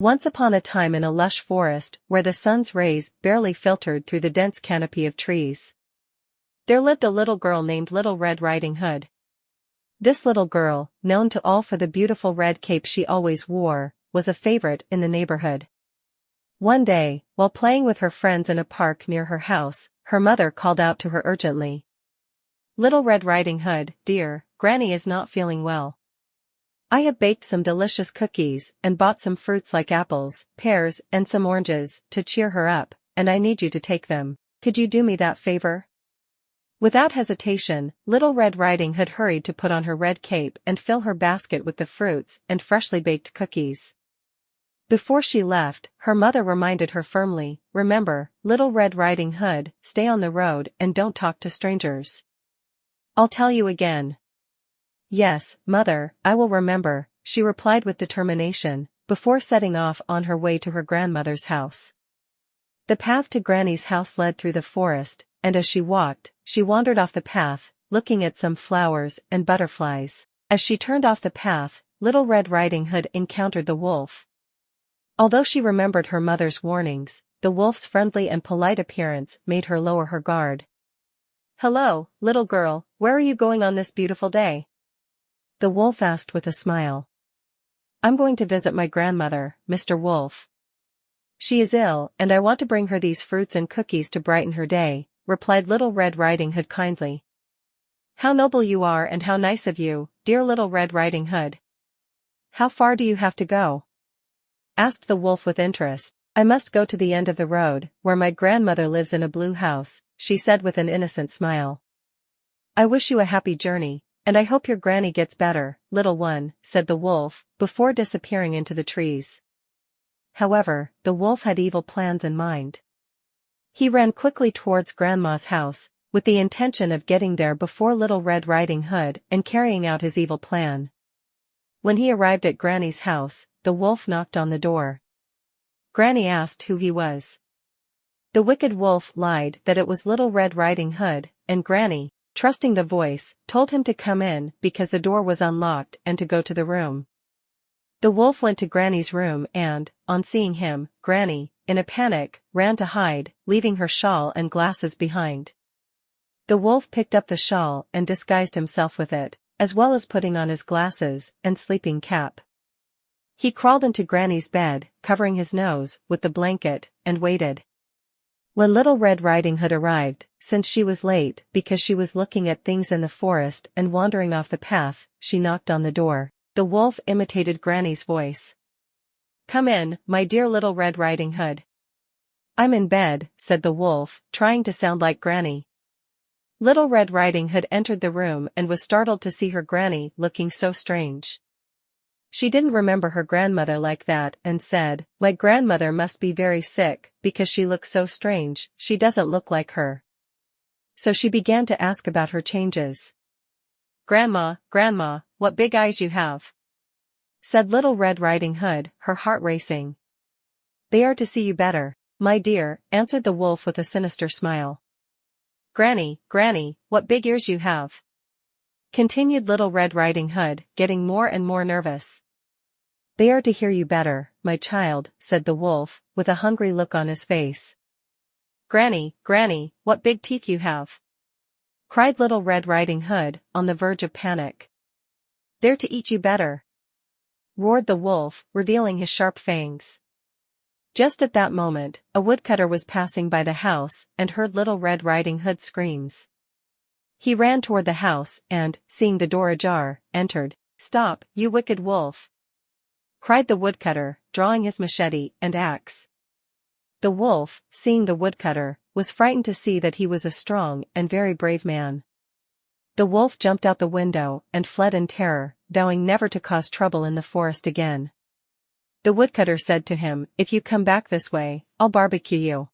Once upon a time in a lush forest where the sun's rays barely filtered through the dense canopy of trees, there lived a little girl named Little Red Riding Hood. This little girl, known to all for the beautiful red cape she always wore, was a favorite in the neighborhood. One day, while playing with her friends in a park near her house, her mother called out to her urgently. "Little Red Riding Hood, dear, Granny is not feeling well. I have baked some delicious cookies and bought some fruits like apples, pears, and some oranges to cheer her up, and I need you to take them. Could you do me that favor?" Without hesitation, Little Red Riding Hood hurried to put on her red cape and fill her basket with the fruits and freshly baked cookies. Before she left, her mother reminded her firmly, "Remember, Little Red Riding Hood, stay on the road and don't talk to strangers." "I'll tell you again." "Yes, mother, I will remember," she replied with determination, before setting off on her way to her grandmother's house. The path to Granny's house led through the forest, and as she walked, she wandered off the path, looking at some flowers and butterflies. As she turned off the path, Little Red Riding Hood encountered the wolf. Although she remembered her mother's warnings, the wolf's friendly and polite appearance made her lower her guard. "Hello, little girl, where are you going on this beautiful day?" the wolf asked with a smile. "I'm going to visit my grandmother, Mr. Wolf. She is ill and I want to bring her these fruits and cookies to brighten her day," replied Little Red Riding Hood kindly. "How noble you are and how nice of you, dear Little Red Riding Hood. How far do you have to go?" asked the wolf with interest. "I must go to the end of the road, where my grandmother lives in a blue house," she said with an innocent smile. "I wish you a happy journey, and I hope your granny gets better, little one," said the wolf, before disappearing into the trees. However, the wolf had evil plans in mind. He ran quickly towards Grandma's house, with the intention of getting there before Little Red Riding Hood and carrying out his evil plan. When he arrived at Granny's house, the wolf knocked on the door. Granny asked who he was. The wicked wolf lied that it was Little Red Riding Hood, and Granny, trusting the voice, told him to come in because the door was unlocked and to go to the room. The wolf went to Granny's room and, on seeing him, Granny, in a panic, ran to hide, leaving her shawl and glasses behind. The wolf picked up the shawl and disguised himself with it, as well as putting on his glasses and sleeping cap. He crawled into Granny's bed, covering his nose with the blanket, and waited. When Little Red Riding Hood arrived, since she was late because she was looking at things in the forest and wandering off the path, she knocked on the door. The wolf imitated Granny's voice. "Come in, my dear Little Red Riding Hood." "I'm in bed," said the wolf, trying to sound like Granny. Little Red Riding Hood entered the room and was startled to see her Granny looking so strange. She didn't remember her grandmother like that and said, "My grandmother must be very sick because she looks so strange, she doesn't look like her." So she began to ask about her changes. "Grandma, Grandma, what big eyes you have," said Little Red Riding Hood, her heart racing. "They are to see you better, my dear," answered the wolf with a sinister smile. "Granny, Granny, what big ears you have," continued Little Red Riding Hood, getting more and more nervous. "They are to hear you better, my child," said the wolf, with a hungry look on his face. "Granny, Granny, what big teeth you have," cried Little Red Riding Hood, on the verge of panic. "They're to eat you better," roared the wolf, revealing his sharp fangs. Just at that moment, a woodcutter was passing by the house and heard Little Red Riding Hood's screams. He ran toward the house and, seeing the door ajar, entered. "Stop, you wicked wolf!" cried the woodcutter, drawing his machete and axe. The wolf, seeing the woodcutter, was frightened to see that he was a strong and very brave man. The wolf jumped out the window and fled in terror, vowing never to cause trouble in the forest again. The woodcutter said to him, "If you come back this way, I'll barbecue you."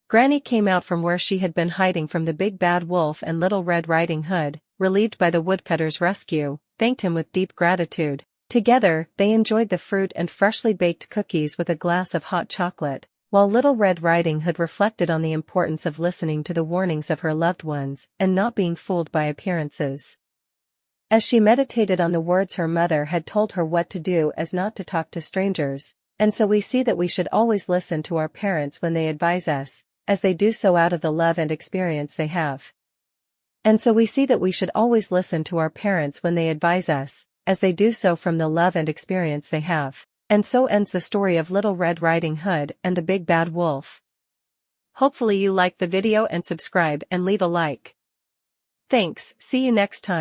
Granny came out from where she had been hiding from the big bad wolf, and Little Red Riding Hood, relieved by the woodcutter's rescue, thanked him with deep gratitude. Together, they enjoyed the fruit and freshly baked cookies with a glass of hot chocolate, while Little Red Riding Hood reflected on the importance of listening to the warnings of her loved ones and not being fooled by appearances. As she meditated on the words her mother had told her what to do as not to talk to strangers, And so we see that we should always listen to our parents when they advise us, as they do so out of the love and experience they have. And so we see that we should always listen to our parents when they advise us, as they do so from the love and experience they have. And so ends the story of Little Red Riding Hood and the Big Bad Wolf. Hopefully you liked the video and subscribe and leave a like. Thanks, see you next time.